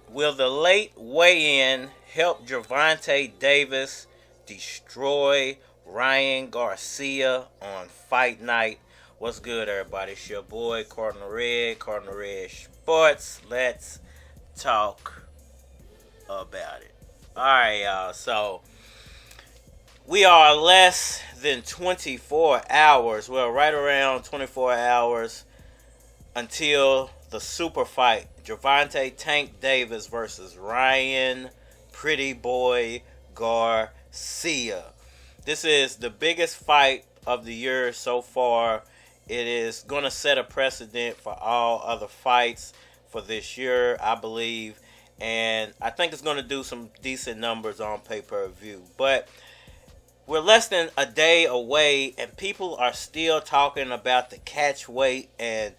Will the late weigh-in help Gervonta Davis destroy Ryan Garcia on fight night? What's good, everybody? It's your boy, Cardinal Red Sports. Let's talk about it. Alright, y'all. So, we are less than 24 hours. Well, right around 24 hours until the super fight. Gervonta Tank Davis versus Ryan Pretty Boy Garcia. This is the biggest fight of the year so far. It is going to set a precedent for all other fights for this year, I believe. And I think it's going to do some decent numbers on pay-per-view. But we're less than a day away, and people are still talking about the catch weight and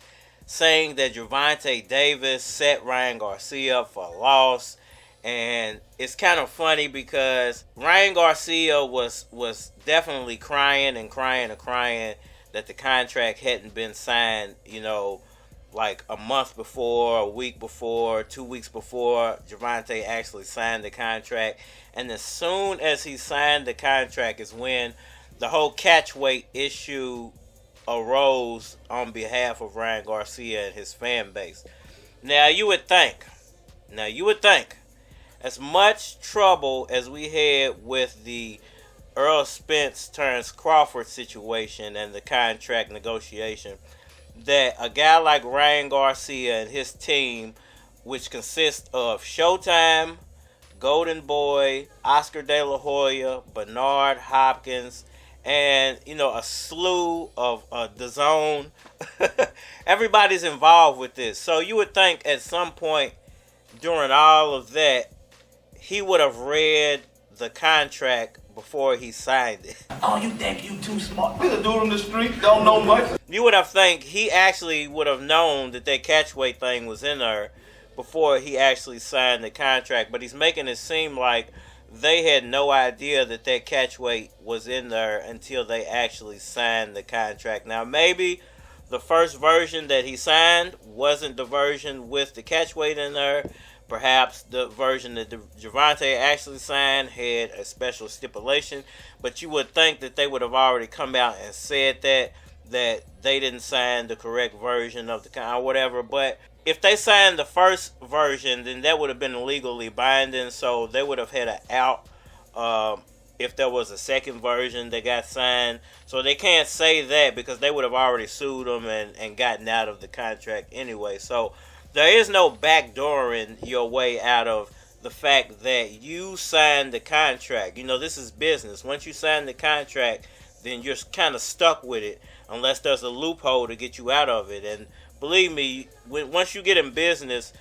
saying that Gervonta Davis set Ryan Garcia up for a loss. And it's kind of funny because Ryan Garcia was definitely crying that the contract hadn't been signed, like a month before, a week before, 2 weeks before Gervonta actually signed the contract. And as soon as he signed the contract is when the whole catch weight issue arose on behalf of Ryan Garcia and his fan base. Now you would think, as much trouble as we had with the Earl Spence turns Crawford situation and the contract negotiation, that a guy like Ryan Garcia and his team, which consists of Showtime, Golden Boy, Oscar De Hoya, Bernard Hopkins, and a slew of the zone. Everybody's involved with this. So you would think at some point during all of that, he would have read the contract before he signed it. Oh, you think you too smart? Be a dude on the street, don't know much. You would have think he actually would have known that catchweight thing was in there before he actually signed the contract. But he's making it seem like they had no idea that catchweight was in there until they actually signed the contract. Now, maybe the first version that he signed wasn't the version with the catchweight in there. Perhaps the version that Gervonta actually signed had a special stipulation. But you would think that they would have already come out and said that they didn't sign the correct version of the or whatever. But if they signed the first version, then that would have been legally binding, so they would have had an out if there was a second version that got signed. So they can't say that because they would have already sued them and gotten out of the contract anyway. So there is no backdooring your way out of the fact that you signed the contract. This is business. Once you sign the contract, then you're kind of stuck with it unless there's a loophole to get you out of it. And believe me, once you get in business,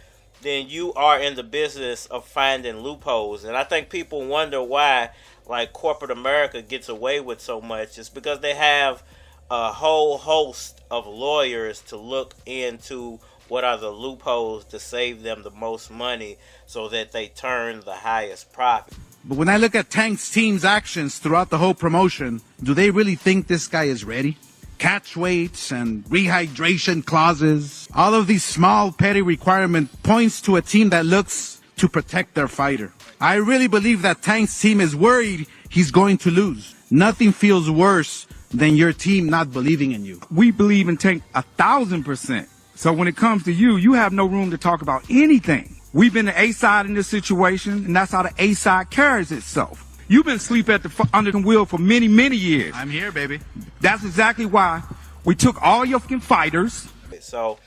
then you are in the business of finding loopholes. And I think people wonder why, like, corporate America gets away with so much. It's because they have a whole host of lawyers to look into what are the loopholes to save them the most money so that they turn the highest profit. But when I look at Tank's team's actions throughout the whole promotion, do they really think this guy is ready? Catch weights and rehydration clauses, all of these small petty requirements points to a team that looks to protect their fighter. I really believe that Tank's team is worried he's going to lose. Nothing feels worse than your team not believing in you. We believe in Tank 1,000%. So when it comes to you, you have no room to talk about anything. We've been the A side in this situation, and that's how the A side carries itself. You've been asleep under the wheel for many, many years. I'm here, baby. That's exactly why we took all your fucking fighters. So,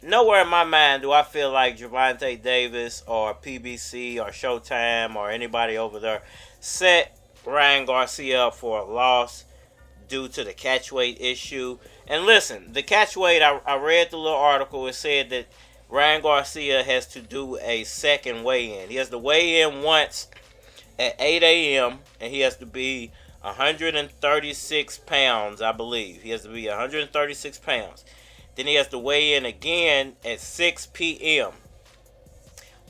nowhere in my mind do I feel like Gervonta Davis or PBC or Showtime or anybody over there set Ryan Garcia up for a loss due to the catchweight issue. And listen, the catchweight, I read the little article. It said that Ryan Garcia has to do a second weigh-in. He has to weigh in once at 8 a.m. and he has to be 136 pounds, I believe. He has to be 136 pounds. Then he has to weigh in again at 6 p.m.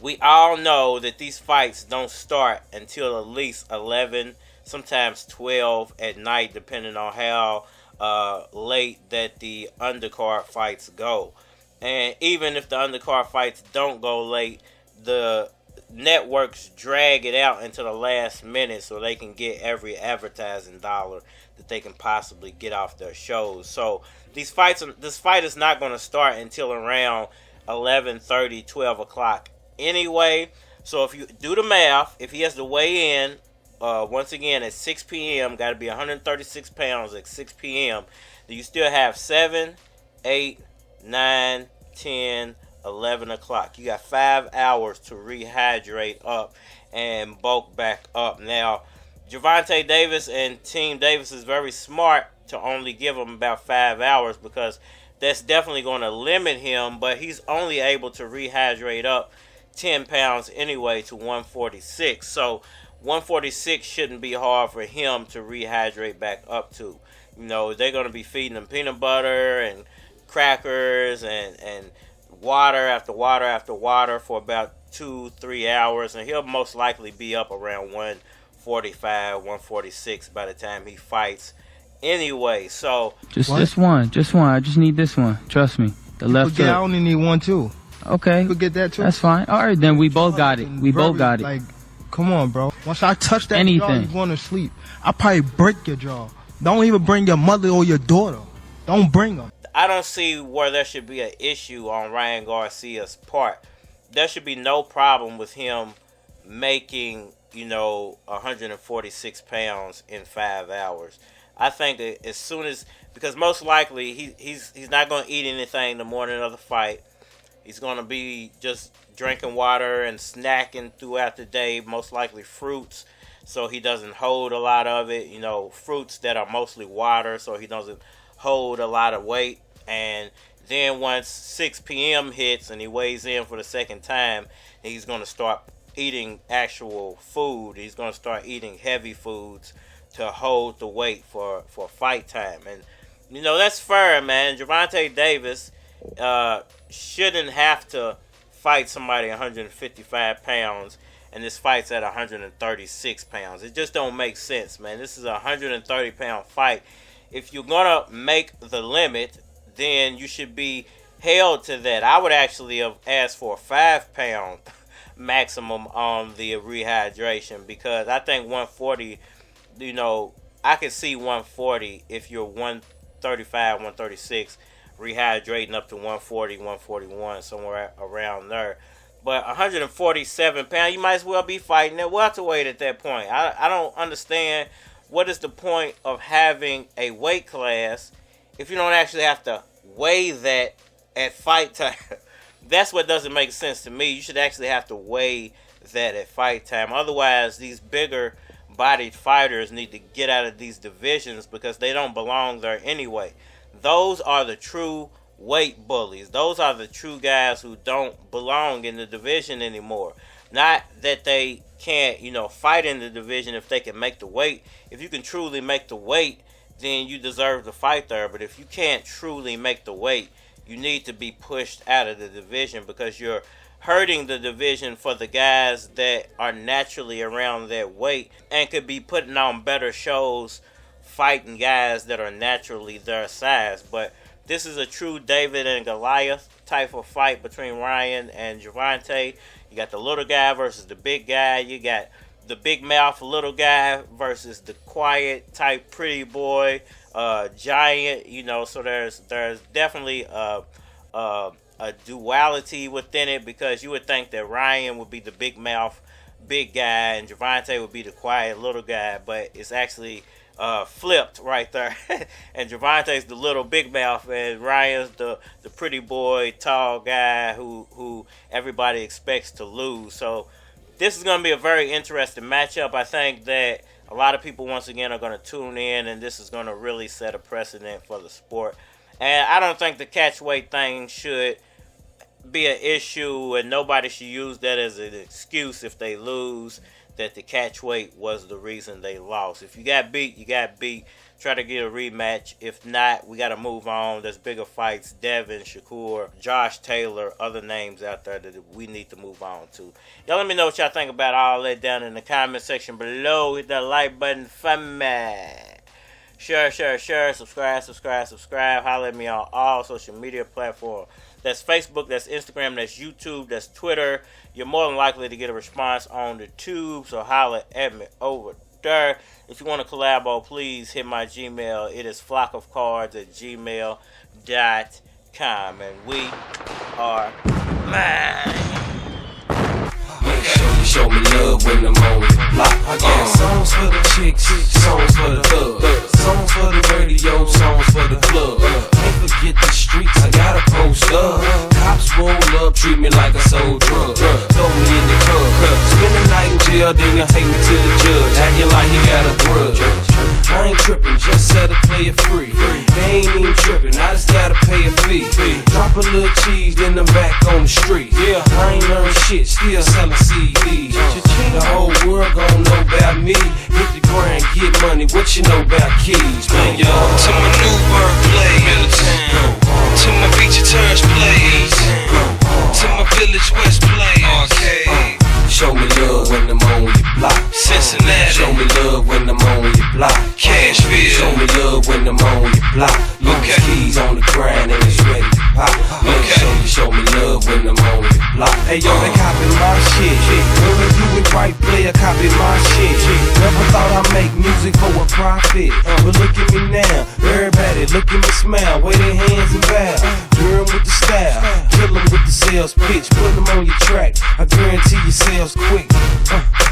We all know that these fights don't start until at least 11, sometimes 12 at night, depending on how late that the undercard fights go. And even if the undercard fights don't go late, the networks drag it out into the last minute so they can get every advertising dollar that they can possibly get off their shows. So this fight is not going to start until around 11:30, 12 o'clock anyway. So if you do the math, if he has to weigh in once again at 6 p.m., got to be 136 pounds at 6 p.m., then you still have 7, 8, 9, 10, 11 o'clock. You got 5 hours to rehydrate up and bulk back up. Now, Gervonta Davis and Team Davis is very smart to only give him about 5 hours, because that's definitely going to limit him, but he's only able to rehydrate up 10 pounds anyway to 146. So 146 shouldn't be hard for him to rehydrate back up to. You know, they're going to be feeding him peanut butter and crackers and water after water after water for about 2-3 hours, and he'll most likely be up around 145, 146 by the time he fights anyway. So just one. I just need this one. Trust me. The left hook. I only need one too. Okay. You get that too. That's fine. All right, then we both got it. We both got it. Like, come on, bro. Once I touch that jaw, you're going to sleep. I'll probably break your jaw. Don't even bring your mother or your daughter. Don't bring them. I don't see where there should be an issue on Ryan Garcia's part. There should be no problem with him making, 146 pounds in 5 hours. I think as soon as, because most likely he's not going to eat anything the morning of the fight. He's going to be just drinking water and snacking throughout the day, most likely fruits, so he doesn't hold a lot of it. Fruits that are mostly water, so he doesn't hold a lot of weight. And then once 6 p.m. hits and he weighs in for the second time, he's going to start eating actual food. He's going to start eating heavy foods to hold the weight for fight time. And, that's fair, man. Gervonta Davis shouldn't have to fight somebody 155 pounds, and this fight's at 136 pounds. It just don't make sense, man. This is a 130-pound fight. If you're going to make the limit, then you should be held to that. I would actually have asked for a 5-pound maximum on the rehydration, because I think 140, I could see 140 if you're 135, 136, rehydrating up to 140, 141, somewhere around there. But 147 pounds, you might as well be fighting at welterweight at that point. I don't understand what is the point of having a weight class if you don't actually have to weigh that at fight time. That's what doesn't make sense to me. You should actually have to weigh that at fight time. Otherwise, these bigger bodied fighters need to get out of these divisions, because they don't belong there anyway. Those are the true weight bullies. Those are the true guys who don't belong in the division anymore. Not that they can't, fight in the division if they can make the weight. If you can truly make the weight, then you deserve to fight there. But if you can't truly make the weight, you need to be pushed out of the division, because you're hurting the division for the guys that are naturally around that weight and could be putting on better shows fighting guys that are naturally their size. But this is a true David and Goliath type of fight between Ryan and Gervonta. You got the little guy versus the big guy. You got the big mouth little guy versus the quiet type pretty boy giant. So there's definitely a duality within it, because you would think that Ryan would be the big mouth big guy and Gervonta would be the quiet little guy, but it's actually flipped right there. And Gervonta's the little big mouth, and Ryan's the pretty boy tall guy who everybody expects to lose. So this is going to be a very interesting matchup. I think that a lot of people once again are going to tune in, and this is going to really set a precedent for the sport. And I don't think the catchweight thing should be an issue, and nobody should use that as an excuse if they lose. that the catch weight was the reason they lost. If you got beat, you got beat. Try to get a rematch. If not, we got to move on. There's bigger fights. Devin, Shakur, Josh Taylor, other names out there that we need to move on to. Y'all let me know what y'all think about all that down in the comment section below. Hit that like button for me. Share, subscribe. Holler at me on all social media platforms. That's Facebook, that's Instagram, that's YouTube, that's Twitter. You're more than likely to get a response on the tube, so holler at me over there. If you want to collabo, please hit my Gmail. It is flockofcards@gmail.com. And we are mad. Show me love when I'm on the block. I got songs for the chicks, songs for the thugs, songs for the radio, songs for the club. Can't forget the streets, I got a post up. Cops roll up, treat me like a soul drug. Throw me in the club, spend the night in jail, then you take me to the judge, acting like he got a grudge. I ain't tripping, just set a player free. They ain't even tripping, I just gotta pay a fee. Drop a little cheese, then I'm back on the street. Yeah, I ain't learned shit, still selling CDs. The whole world gon' know about me. Hit the grind, get money, what you know about keys, man, yo. To my Newburgh place, Middletown. To my Beach Terrace place. To my Village West place. Arcade. Show me love when I'm on your block. Cincinnati. Show me love when I'm on your block. Cashville. Show me love when I'm on your block. Loose keys on the grind and it's ready to pop. Show me love when I'm on your block. Hey yo, they copy my shit. Whether you and white player copy my shit. Never thought I'd make music for a profit, but look at me now. Everybody look at me smile, wave their hands and bow. Girl with the style, kill them with the sales pitch. Put them on your track, I guarantee you sales quick.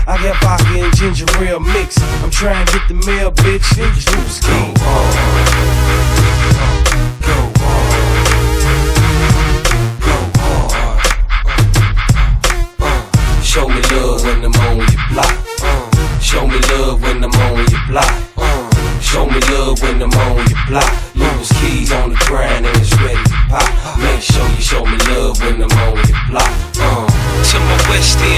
I got vodka and ginger ale mix. I'm trying to get the mail, bitch. Loose key. Go hard. Show me love when I'm on your block. Show me love when I'm on your block. Show me love when I'm on your block. Loose keys on the grind and it's ready to pop. Make sure you show me love when I'm on your block. To my West End